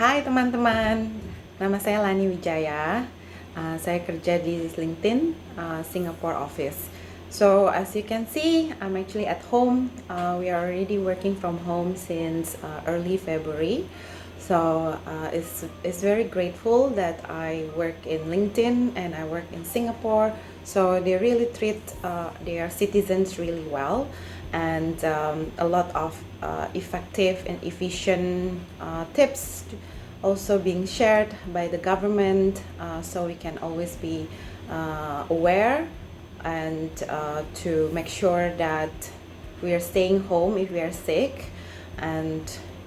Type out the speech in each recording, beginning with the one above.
Hai teman-teman, nama saya Lanny Wijaya. Saya kerja di LinkedIn Singapore office. So as you can see, I'm actually at home. We are already working from home since early February. So it's very grateful that I work in LinkedIn and I work in Singapore. So they really treat their citizens really well, and a lot of effective and efficient tips also being shared by the government, so we can always be aware and to make sure that we are staying home if we are sick, and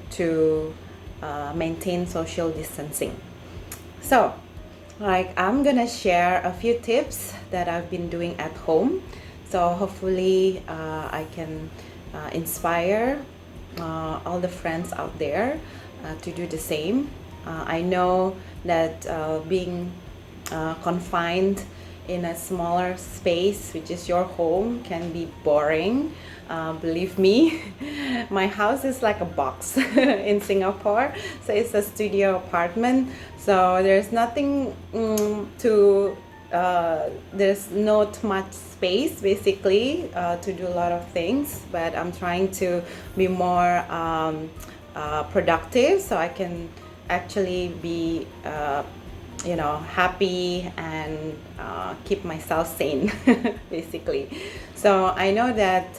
to maintain social distancing. So, I'm gonna share a few tips that I've been doing at home. So hopefully I can inspire all the friends out there to do the same. I know that being confined in a smaller space, which is your home, can be boring. Believe me, my house is like a box in Singapore, so it's a studio apartment. So there's nothing there's not much space basically to do a lot of things, but I'm trying to be more productive so I can actually be happy and keep myself sane basically. So I know that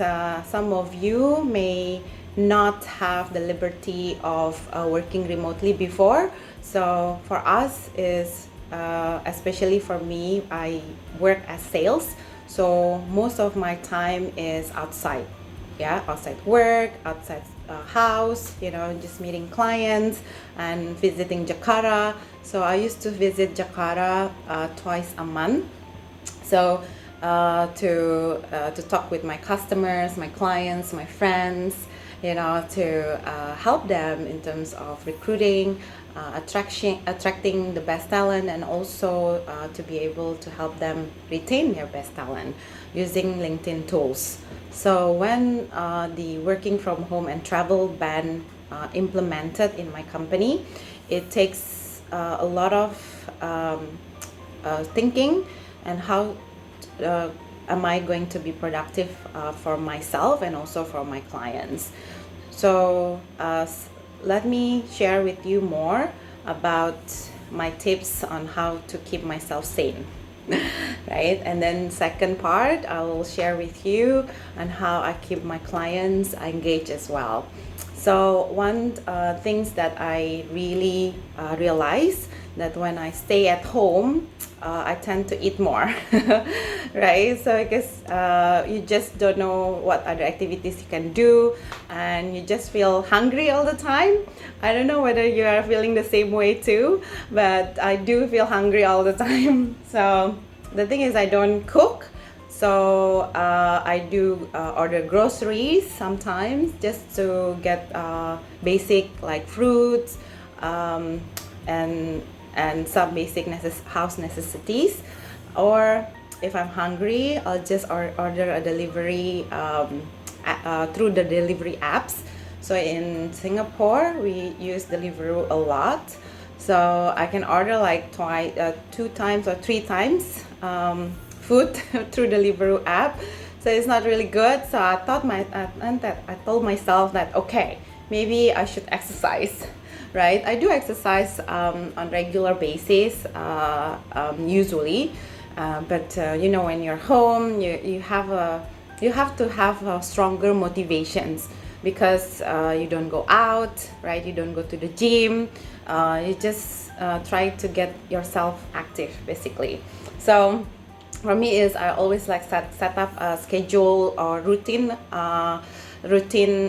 some of you may not have the liberty of working remotely before. So for us is especially for me, I work as sales, so most of my time is outside. Outside work, outside house, just meeting clients and visiting Jakarta. So I used to visit Jakarta twice a month. So to talk with my customers, my clients, my friends, to help them in terms of recruiting, attracting the best talent, and also to be able to help them retain their best talent using LinkedIn tools. So when the working from home and travel ban implemented in my company, it takes a lot of thinking and how am I going to be productive for myself and also for my clients. So let me share with you more about my tips on how to keep myself sane. Right, and then second part I will share with you on how I keep my clients engaged as well. So one things that I really realize that when I stay at home, I tend to eat more, right? So I guess you just don't know what other activities you can do, and you just feel hungry all the time. I don't know whether you are feeling the same way too, but I do feel hungry all the time. So the thing is, I don't cook. So I do order groceries sometimes just to get basic like fruits and some basic house necessities. Or if I'm hungry, I'll just order a delivery through the delivery apps. So in Singapore, we use Deliveroo a lot. So I can order like 2 times or 3 times food through Deliveroo app. So it's not really good. So I told myself that okay, maybe I should exercise. Right, I do exercise on regular basis usually, but when you're home, you have to have stronger motivations, because you don't go out, right? You don't go to the gym. You just try to get yourself active basically. So for me is I always like set up a schedule or routine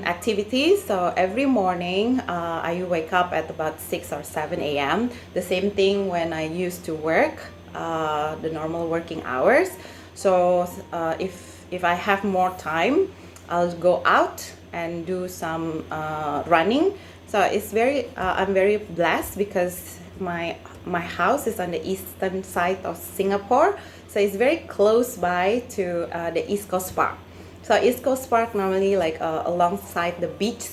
activities. So every morning I wake up at about 6 or 7 a.m. The same thing when I used to work the normal working hours. So if I have more time, I'll go out and do some running. So it's I'm very blessed because my house is on the eastern side of Singapore, so it's very close by to the East Coast Park. So East Coast Park normally alongside the beach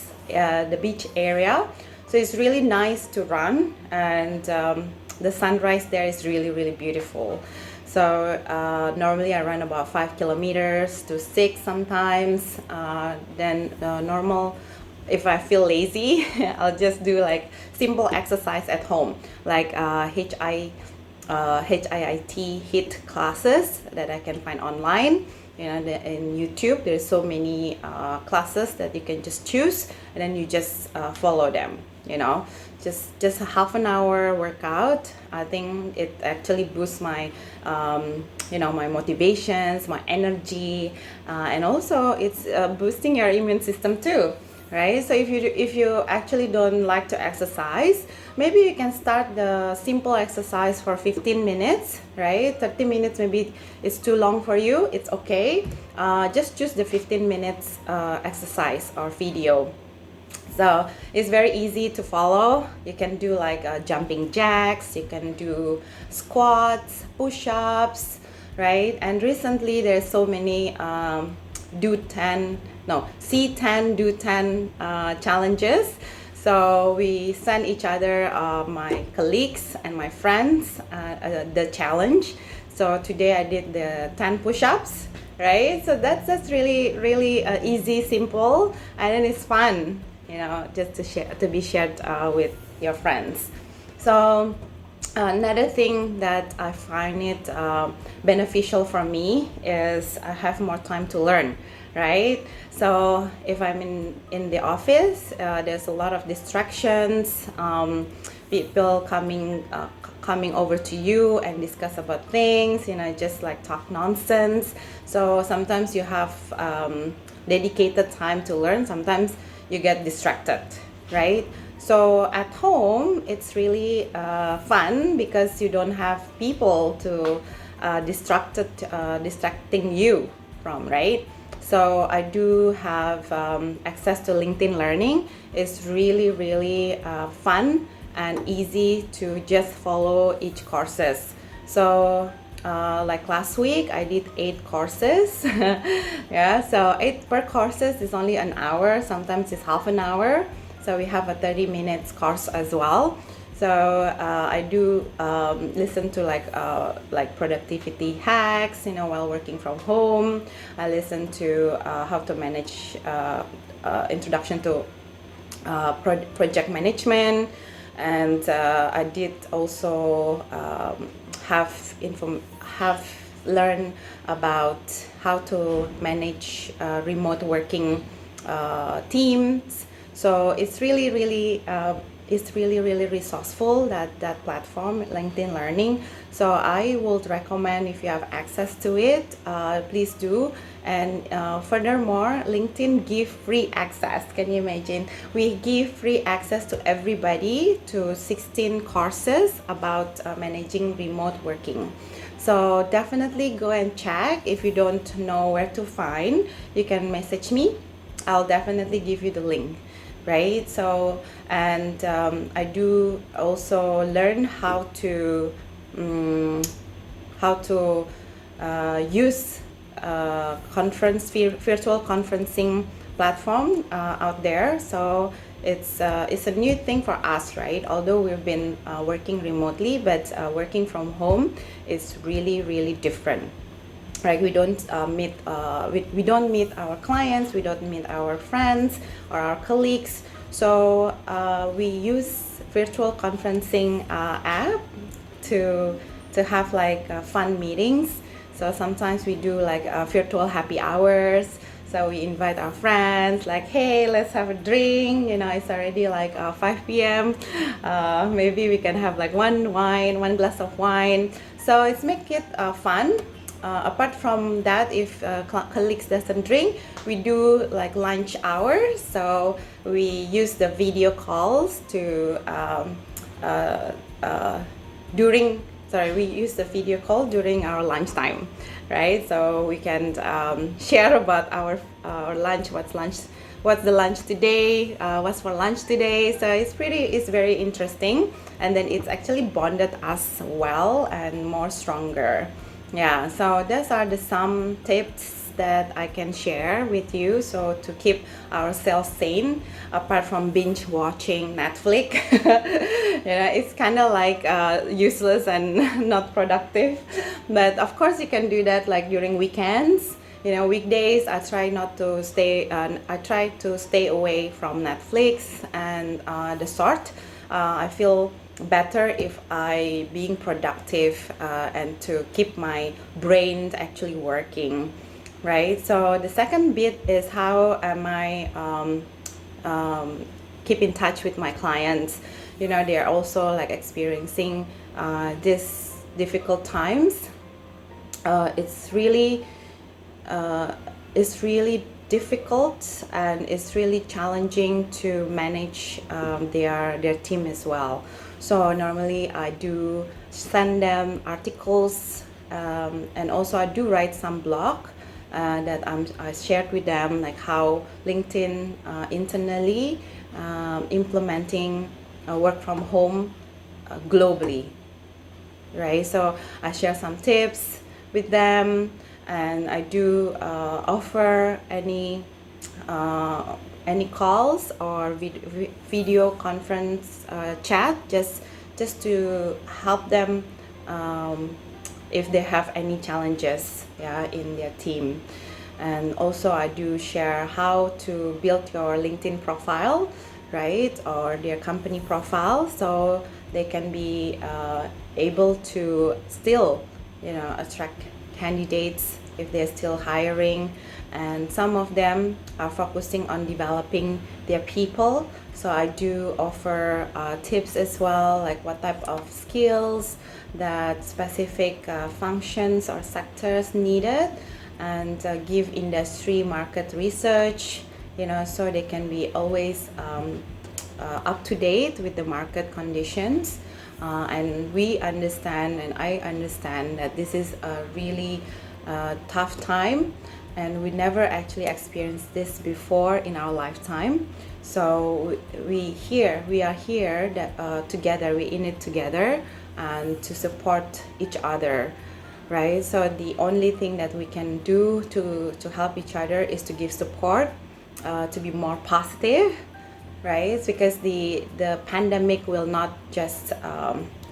area. So it's really nice to run, and the sunrise there is really, really beautiful. So normally I run about 5 kilometers to 6 sometimes. Then normal, if I feel lazy, I'll just do like simple exercise at home, like HIIT classes that I can find online. You know, in YouTube, there's so many classes that you can just choose, and then you just follow them. You know, just a half an hour workout. I think it actually boosts my my motivations, my energy, and also it's boosting your immune system too, right? So if you actually don't like to exercise, maybe you can start the simple exercise for 15 minutes, right? 30 minutes maybe it's too long for you. It's okay. Just choose the 15 minutes exercise or video. So it's very easy to follow. You can do like jumping jacks, you can do squats, push-ups, right? And recently there's so many C10 do 10 challenges. So we send each other, my colleagues and my friends, the challenge. So today I did the 10 push-ups, right? So that's really easy, simple, and then it's fun, you know, just to be shared with your friends. So another thing that I find it beneficial for me is I have more time to learn, right? So if I'm in the office, there's a lot of distractions, people coming over to you and discuss about things, you know, just like talk nonsense. So sometimes you have dedicated time to learn, sometimes you get distracted, right? So at home, it's really fun because you don't have people to distracting you from, right? So I do have access to LinkedIn Learning. It's really fun and easy to just follow each courses. So like last week I did 8 courses. Yeah, so 8 per courses is only an hour, sometimes it's half an hour. So we have a 30 minutes course as well. So I do listen to like productivity hacks, you know, while working from home. I listen to how to manage introduction to project management, and I did also have learned about how to manage remote working teams. So it's really resourceful, that platform, LinkedIn Learning. So I would recommend, if you have access to it, please do. And furthermore, LinkedIn give free access. Can you imagine? We give free access to everybody to 16 courses about managing remote working. So definitely go and check. If you don't know where to find, you can message me. I'll definitely give you the link, right? So, and I do also learn how to use virtual conferencing platform out there. So it's a new thing for us, right? Although we've been working remotely, but working from home is really different. Right, we don't meet our clients, we don't meet our friends or our colleagues. So we use virtual conferencing app to have like fun meetings. So sometimes we do like virtual happy hours. So we invite our friends, like, hey, let's have a drink. You know, it's already like 5 p.m. Maybe we can have like one glass of wine. So it's make it fun. Apart from that, if colleagues doesn't drink, we do like lunch hours. So we use the video calls to we use the video call during our lunchtime, right? So we can share about our lunch, what's the lunch today, what's for lunch today. So it's very interesting, and then it's actually bonded us well and more stronger. Yeah, so those are some tips that I can share with you, so to keep ourselves sane apart from binge watching Netflix. It's kind of like useless and not productive, but of course you can do that like during weekends. Weekdays I try not to stay I try to stay away from Netflix and the sort. I feel better if I being productive and to keep my brain actually working, right? So the second bit is how am I keep in touch with my clients. They're also like experiencing these difficult times. It's really difficult, and it's really challenging to manage their team as well. So normally I do send them articles, and also I do write some blog that I shared with them, like how LinkedIn internally implementing work from home globally, right? So I share some tips with them, and I do offer any calls or video conference chat, just to help them if they have any challenges, in their team. And also I do share how to build your LinkedIn profile, right, or their company profile, so they can be able to still attract candidates if they're still hiring. And some of them are focusing on developing their people, so I do offer tips as well, like what type of skills that specific functions or sectors needed, and give industry market research, so they can be always up to date with the market conditions. And we understand, and I understand, that this is a really tough time, and we never actually experienced this before in our lifetime. So we are here that together, we're in it together, and to support each other, right? So the only thing that we can do to help each other is to give support, to be more positive, right? Because the pandemic will not just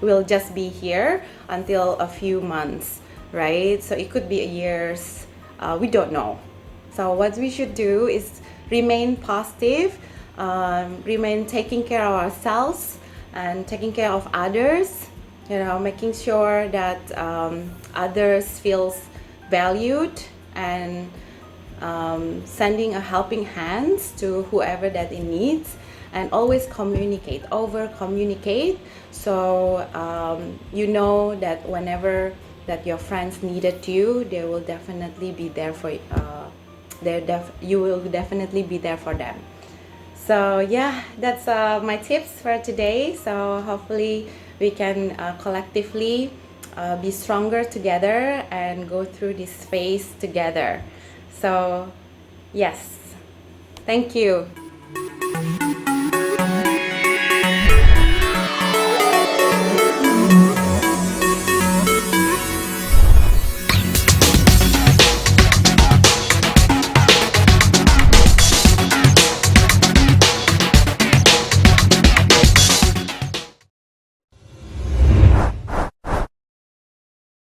will just be here until a few months, right? So it could be years, we don't know. So what we should do is remain positive, remain taking care of ourselves and taking care of others, making sure that others feels valued, and sending a helping hands to whoever that it needs, and always over communicate, so that whenever that your friends needed you, they will definitely be there for you will definitely be there for them. So yeah, that's my tips for today. So hopefully we can collectively be stronger together and go through this phase together. So yes, thank you.